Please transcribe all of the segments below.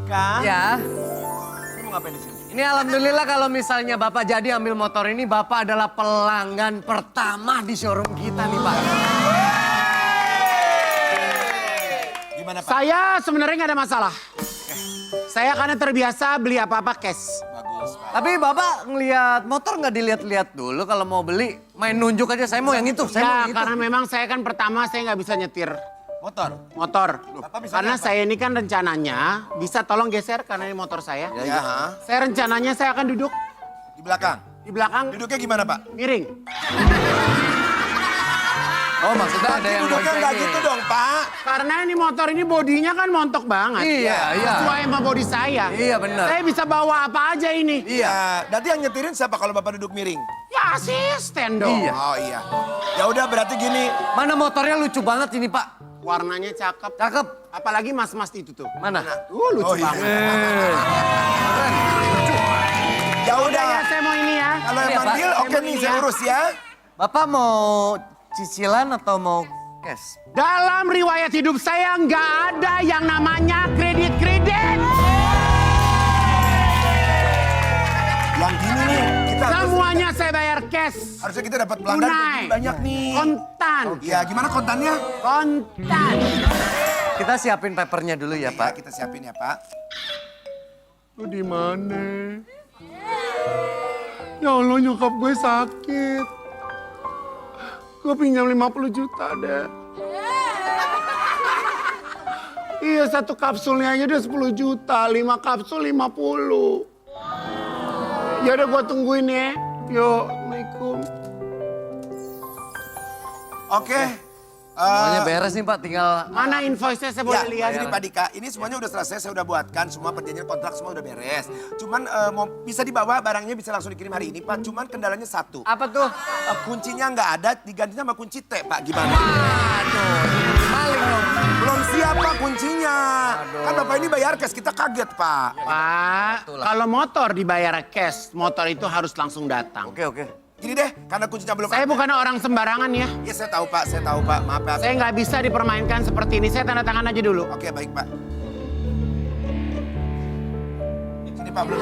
Dika. Ya. Ini mau ngapain di sini? Ini alhamdulillah kalau misalnya Bapak jadi ambil motor ini, Bapak adalah pelanggan pertama di showroom kita nih, Pak. Gimana, Pak? Saya sebenarnya nggak ada masalah. Saya karena terbiasa beli apa-apa cash. Bagus, Pak. Tapi Bapak ngelihat motor nggak dilihat-lihat dulu kalau mau beli, main nunjuk aja, saya mau yang itu, saya mau Ya yang itu. karena memang saya kan pertama saya nggak bisa nyetir Motor. motor. Bapak bisa Karena apa? saya ini kan rencananya bisa tolong geser karena ini motor saya. Ya. Saya rencananya saya akan duduk Di belakang. di belakang Duduknya gimana, Pak? miring. Oh maksudnya ada yang Duduknya nggak boncengin. gitu dong, Pak. Karena ini motor ini bodinya kan montok banget. Iya, iya. Sesuai sama body saya. Iya, benar. Saya bisa bawa apa aja ini. Iya. Nanti yang nyetirin siapa kalau Bapak duduk miring? Ya asisten dong. Iya. Oh iya. Ya udah berarti gini. Mana motornya lucu banget ini, Pak. Warnanya cakep. Cakep. Apalagi mas-mas itu tuh. Mana? Lucu Oh, iya. banget. Ya Udah udah. ya saya mau ini ya. Kalau yang Iya, Pak. manggil Saya oke mau nih ini saya ya. urus ya. Bapak mau cicilan atau mau cash? Dalam riwayat hidup saya nggak ada yang namanya kredit-kredit. Yang gini nih kita Semuanya saya bayar cash. harusnya kita dapat pelanggan Tunai. kayak gini banyak nih. Kontan. Iya, gimana kontannya? Kontan. Kita siapin papernya dulu ya, Ya, Pak. kita siapin ya, Pak. Lu di mana? Ya Allah nyokap gue sakit. Gue pinjam 50 juta deh. Iya satu kapsulnya aja udah 10 juta. 5 kapsul 50. Ya udah gue tungguin ya. Yuk, Assalamualaikum. Oke. Semuanya beres nih, Pak. Tinggal Mana invoice-nya saya Ya, boleh lihat? ini Pak Dika, ini semuanya udah selesai, saya udah buatkan, semua perjanjian kontrak semua udah beres. Cuman mau bisa dibawa, barangnya bisa langsung dikirim hari ini, Pak. Cuman kendalanya satu. apa tuh? Kuncinya nggak ada, digantinya sama kunci T, Pak. Gimana? Aduh, maling dong. Belum siap, Pak, kuncinya. Kan Bapak ini bayar cash, kita kaget, Pak. Pak, kalau motor dibayar cash, motor itu harus langsung datang. Oke. Gini deh, karena kuncinya belum Saya ada. bukan orang sembarangan ya. Ya, saya tahu, Pak, Maaf, Pak. Saya nggak bisa dipermainkan seperti ini. Saya tanda tangan aja dulu. Oke, baik, Pak. Sini, Pak, belum.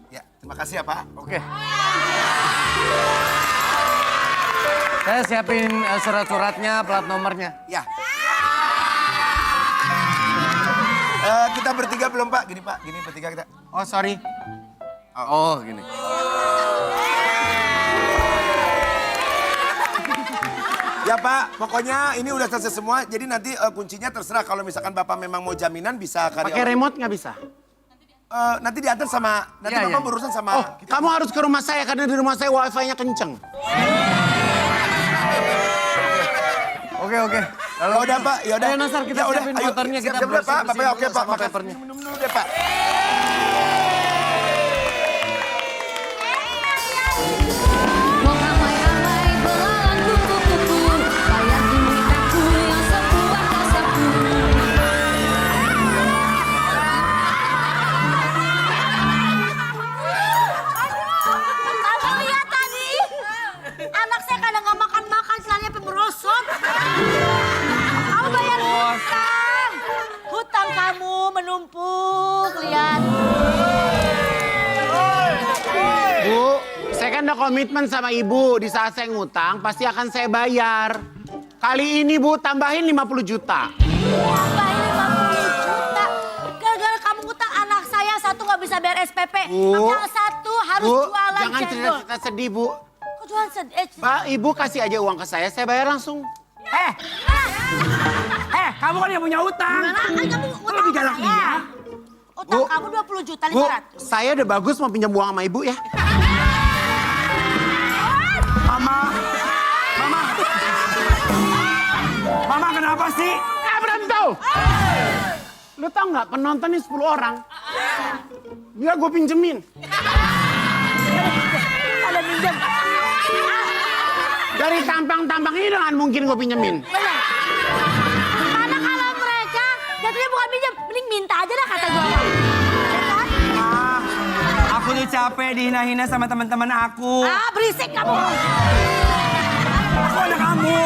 Ya, terima kasih ya, Pak. Oke. Saya siapin surat-suratnya, plat nomornya. Ya. Kita bertiga belum, Pak. Gini, Pak. Gini, bertiga kita. Oh sorry. Oh, gini. Ya, Pak. Pokoknya ini udah selesai semua. Jadi nanti kuncinya terserah. Kalau misalkan Bapak memang mau jaminan bisa Pakai remote nggak bisa? nanti diantar sama... Nanti Iya, Bapak iya. berurusan sama... Oh, kamu harus ke rumah saya karena di rumah saya wifi-nya kenceng. Oke. Ya udah, Pak. Ya udah. Ayo, Nasar, kita Ya udah, siapin ayo, motornya, kita siap-siap dulu, Pak. bersih-bersihin Bapak, oke, dulu Pak. sama Makasih. papernya. Minum dulu deh, Pak. Mau ramai-ramai belalang kupu-kupu, bayar duit aku yang sebuah kasaku. Kamu lihat tadi? Anak saya kadang nggak makan-makan, celananya sampai merosot. Kamu bayar hutang. Hutang kamu menumpuk, lihat. Bu, saya kan udah komitmen sama ibu. Di saat saya ngutang, pasti akan saya bayar. Kali ini, Bu, tambahin 50 juta. Tambahin 50 juta. Gara-gara kamu ngutang anak saya satu nggak bisa bayar SPP. Bu. Yang satu harus Bu, jualan jangan cendol. cerita sedih, Bu. Kok jualan sedih? Pak, ibu kasih aja uang ke saya bayar langsung. Kamu kan yang punya utang. Gimana? Kan kamu utang lebih galak sama saya. Utang Bu. kamu 20 juta Bu, 500. saya udah bagus mau pinjam uang sama ibu ya. Mama kenapa sih? Berhenti! Lu tau nggak penonton ini 10 orang. Dia gue pinjemin. Ada pinjam. Dari tampang-tampang ini dengan mungkin gue pinjemin. Bener. Mana kalau mereka jatuhnya bukan pinjam, mending minta aja dah kata gue. Aku tuh capek dihina-hina sama teman-teman aku. Ah, berisik kamu. Aku anak kamu.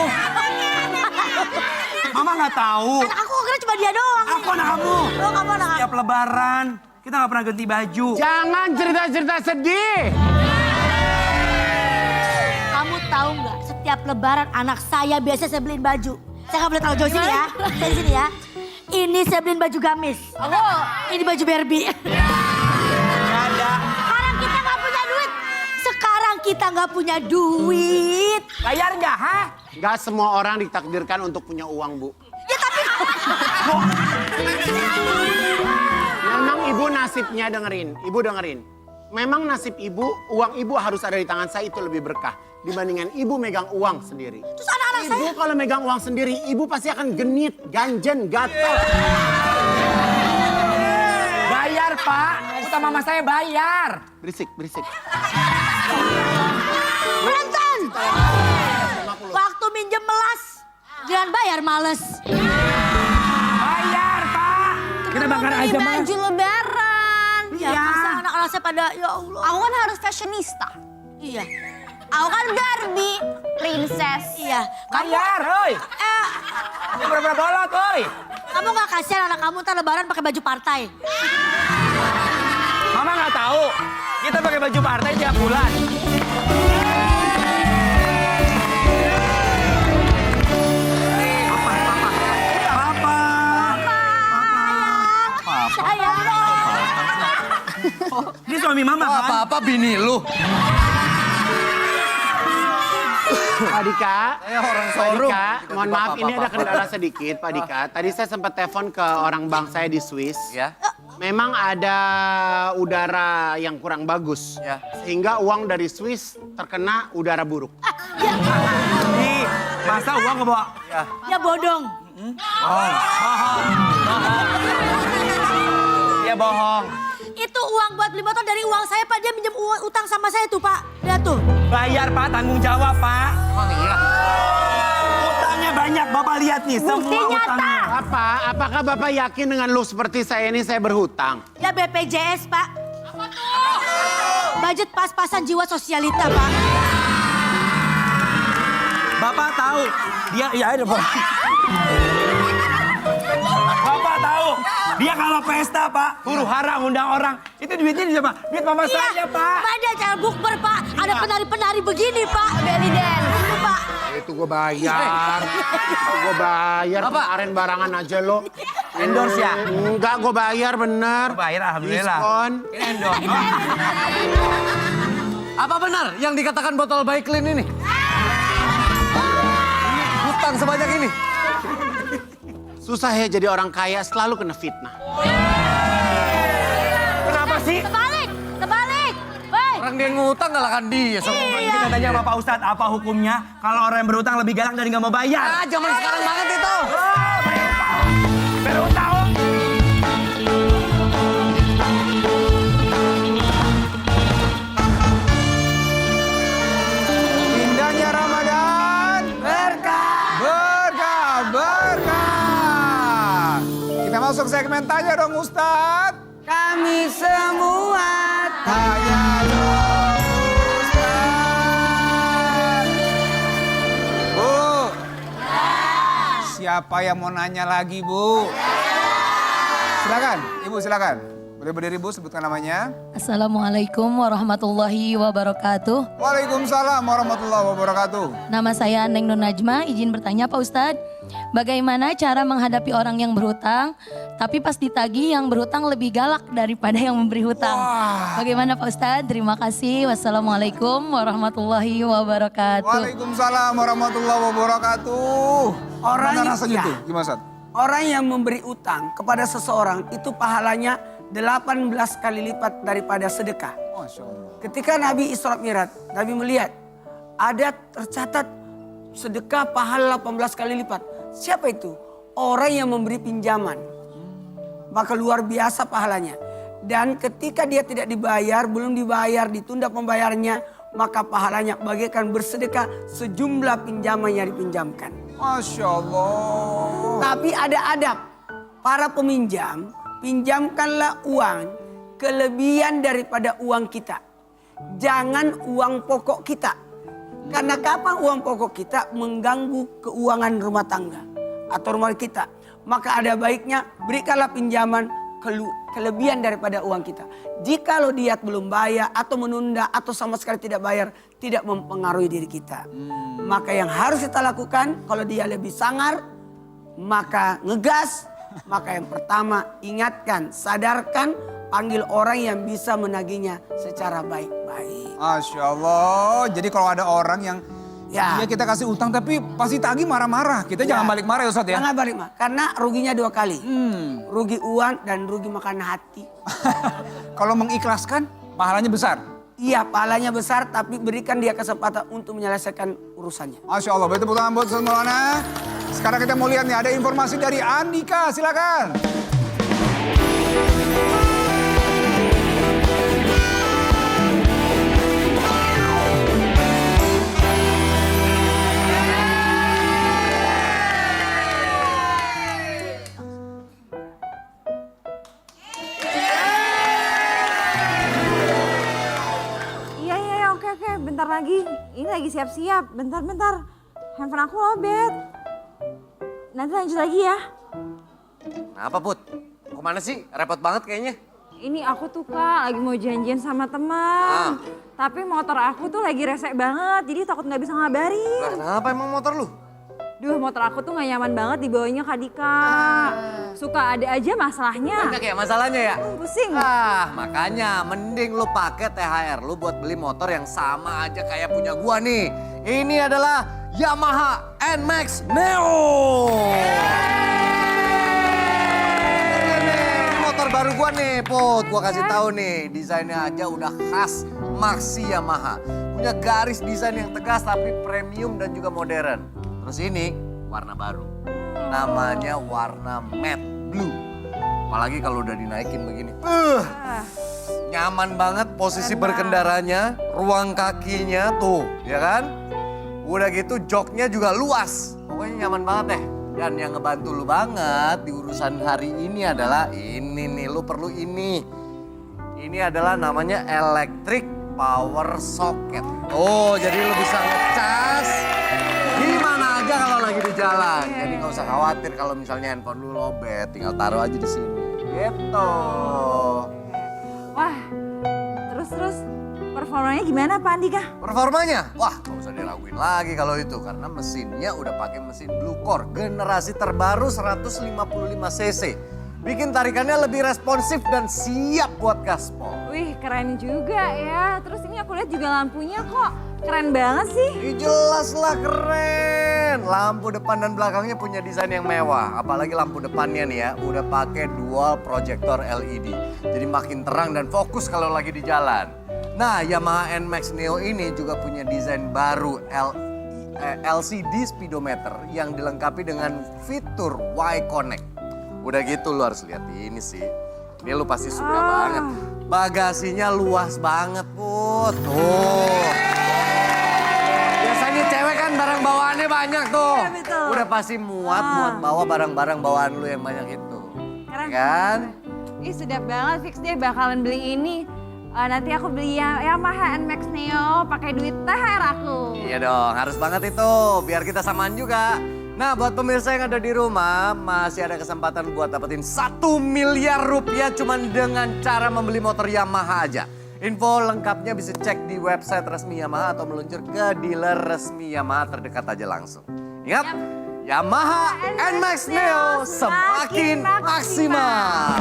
Mama, nggak tahu. Anak aku kira cuma dia doang. Aku anak kamu. Oh, kamu anak aku. Tiap lebaran, kita nggak pernah ganti baju. Jangan cerita-cerita sedih. Kamu tahu nggak? Setiap lebaran anak saya biasa saya beliin baju. Saya nggak boleh tahu jauh sini ya. Saya di sini ya. Ini saya beliin baju gamis. Ini baju Barbie. Nggak ada. Sekarang kita nggak punya duit. Sekarang kita nggak punya duit. Bayar nggak, ha? Gak semua orang ditakdirkan untuk punya uang, Bu. Ya tapi Memang ibu nasibnya ibu dengerin. Memang nasib ibu, uang ibu harus ada di tangan saya itu lebih berkah. Dibandingkan ibu megang uang sendiri. terus anak-anak saya. Ibu kalau megang uang sendiri, ibu pasti akan genit, ganjen, gatel. Bayar, Pak. Utang mama saya bayar. Berisik. Berantem. Waktu minjem melas. Jangan bayar males. Bayar, Pak. Kita bakar Beli aja, Mas. baju lebaran. Ya, Iya. masa anak-anak saya pada, ya Allah. Aku kan harus fashionista. Iya. Aku kan Barbie, princess. Iya. Kamu, Bayar, hoi. Ini berapa bolot, hoi. kamu gak kasihan anak kamu ntar lebaran pakai baju partai. Mama nggak tahu. Kita pakai baju partai tiap bulan. Sayang. Ini suami mama kan? Apa-apa bini lu. Pak Dika, orang Pak showroom. Dika, mohon maaf ini ada kendala sedikit Pak Dika. Tadi saya sempat telepon ke orang bank saya di Swiss. Ya. Memang ada udara yang kurang bagus. Ya. Sehingga uang dari Swiss terkena udara buruk. Nih, masa uang kebawa? Ya bodong. Dia bohong. Itu uang buat beli motor dari uang saya, Pak. Dia minjem uang utang sama saya tuh, Pak. Lihat tuh. Bayar, Pak. Tanggung jawab, Pak. Emang iya. Utangnya banyak, Bapak lihat nih. Semua Bukti nyata. utangnya. Bapak, apakah Bapak yakin dengan lu seperti saya ini saya berhutang? Ya BPJS, Pak. Apa tuh? Budget pas-pasan jiwa sosialita, Pak. Bapak tahu. Dia, ya ada, Pak. Bapak tahu. Dia kalau pesta, Pak. Huru hara ngundang orang. Itu duitnya di siapa? Duit mama saya, Pak. Pak, ada acara bukber, Pak. Ada penari-penari begini, Pak. Belly dance. Itu, Pak. Itu gue bayar. Gue bayar Apa? kemarin barangan aja lo. Endorse ya? Enggak, gue bayar bener. Bayar, alhamdulillah. Diskon. Ini endorse. Apa benar yang dikatakan botol Baiklin ini? Hutang sebanyak ini. Susah ya jadi orang kaya, selalu kena fitnah. Kenapa sih? Terbalik. Terbalik. Woi. Orang dia ngutang galahkan dia. Ini kita tanya sama Pak Ustadz, apa hukumnya kalau orang yang berutang lebih galak dari nggak mau bayar? Ah, zaman sekarang banget itu. Berutang. Indahnya Ramadan. Berkah. Kita masuk segmen tanya dong Ustadz. Kami semua Tanya dong Ustadz. Bu. Siapa yang mau nanya lagi, Bu? Silakan, Ibu silakan. Boleh berdiri, Bu, sebutkan namanya. Assalamualaikum warahmatullahi wabarakatuh. Waalaikumsalam warahmatullahi wabarakatuh. Nama saya Neng Nur Najma, izin bertanya Pak Ustadz. Bagaimana cara menghadapi orang yang berhutang, tapi pas ditagih yang berhutang lebih galak daripada yang memberi hutang? Bagaimana Pak Ustadz? Terima kasih. Wassalamualaikum warahmatullahi wabarakatuh. Waalaikumsalam warahmatullahi wabarakatuh. Orang Mana yang- rasanya ya. tuh? Gimana, Ustadz? Orang yang memberi utang kepada seseorang itu pahalanya 18 kali lipat daripada sedekah. Masya Allah. Ketika Nabi Isra Mi'raj, Nabi melihat ada tercatat sedekah pahala 18 kali lipat. Siapa itu? Orang yang memberi pinjaman. Maka luar biasa pahalanya. Dan ketika dia tidak dibayar, belum dibayar, ditunda pembayarannya, maka pahalanya bagaikan bersedekah sejumlah pinjaman yang dipinjamkan. Masya Allah. Tapi ada adab. Para peminjam, pinjamkanlah uang kelebihan daripada uang kita. Jangan uang pokok kita. Karena kapan uang pokok kita mengganggu keuangan rumah tangga. atau rumah kita, maka ada baiknya berikanlah pinjaman kelebihan daripada uang kita. Jikalau dia belum bayar atau menunda atau sama sekali tidak bayar, tidak mempengaruhi diri kita. Maka yang harus kita lakukan kalau dia lebih sangar, maka ngegas. Maka yang pertama ingatkan, sadarkan, panggil orang yang bisa menagihnya secara baik-baik. Masya Allah. Jadi kalau ada orang yang Ya. kita kasih utang tapi pasti tagih marah-marah. Kita jangan balik marah ya Ustadz ya. Jangan balik marah, karena ruginya 2 kali. Rugi uang dan rugi makan hati. Kalau mengikhlaskan pahalanya besar. Iya, pahalanya besar, tapi berikan dia kesempatan untuk menyelesaikan urusannya. Masya Allah, betul tepuk tangan buat Ustadz Maulana. Sekarang kita mau lihat nih, ada informasi dari Andika, silakan. Iya, oke. Bentar lagi. Ini lagi siap-siap. Bentar. Handphone aku lobet. Nanti lanjut lagi ya. Kenapa Put? Mau kemana sih? Repot banget kayaknya. Ini aku tuh Kak, lagi mau janjian sama teman. Tapi motor aku tuh lagi resek banget, jadi takut nggak bisa ngabarin. Lah, kenapa emang motor lu? Duh, motor aku tuh nggak nyaman banget dibawanya Kak Dika. Suka ada aja masalahnya. Banyak ya masalahnya ya? Pusing. Makanya mending lu pakai THR lu buat beli motor yang sama aja kayak punya gua nih. Ini adalah Yamaha NMAX Neo. Ini motor baru gua nih, Put. Gua kasih tahu nih, desainnya aja udah khas Maxi Yamaha. Punya garis desain yang tegas tapi premium dan juga modern. Terus ini warna baru. Namanya warna matte blue. Apalagi kalau udah dinaikin begini. Nyaman banget posisi berkendaranya, ruang kakinya tuh, ya kan? Udah gitu joknya juga luas. Pokoknya nyaman banget deh. Dan yang ngebantu lu banget di urusan hari ini adalah ini nih, lu perlu ini. Ini adalah namanya electric power socket. Oh, jadi lu bisa ngecas gimana aja kalau lagi di jalan. Jadi nggak usah khawatir kalau misalnya handphone lu lobet, tinggal taruh aja di sini. Gitu. Wah, terus performanya gimana Pak Andika? Performanya, wah nggak usah diraguin lagi kalau itu. Karena mesinnya udah pakai mesin Blue Core. Generasi terbaru 155 cc. Bikin tarikannya lebih responsif dan siap buat gaspol. Wih, keren juga ya. Terus ini aku lihat juga lampunya kok keren banget sih. Jelas lah keren. Lampu depan dan belakangnya punya desain yang mewah. Apalagi lampu depannya nih ya, udah pakai dual proyektor LED. Jadi makin terang dan fokus kalau lagi di jalan. Nah, Yamaha NMAX Neo ini juga punya desain baru LCD speedometer yang dilengkapi dengan fitur Y-Connect. Udah gitu lu harus lihat ini sih. Ini lu pasti suka banget. Bagasinya luas banget, Put. Tuh. Biasanya cewek kan barang bawaannya banyak tuh. Iya, betul. Udah pasti muat bawa barang-barang bawaan lu yang banyak itu. Keren. Kan? Ih, sedap banget, fix deh bakalan beli ini. Nanti aku beli Yamaha NMAX Neo pakai duit THR aku. Iya dong, harus banget itu. Biar kita samaan juga. Nah, buat pemirsa yang ada di rumah, masih ada kesempatan buat dapetin 1 miliar rupiah cuman dengan cara membeli motor Yamaha aja. Info lengkapnya bisa cek di website resmi Yamaha atau meluncur ke dealer resmi Yamaha terdekat aja langsung. Ingat, Yamaha NMAX Neo semakin maksimal.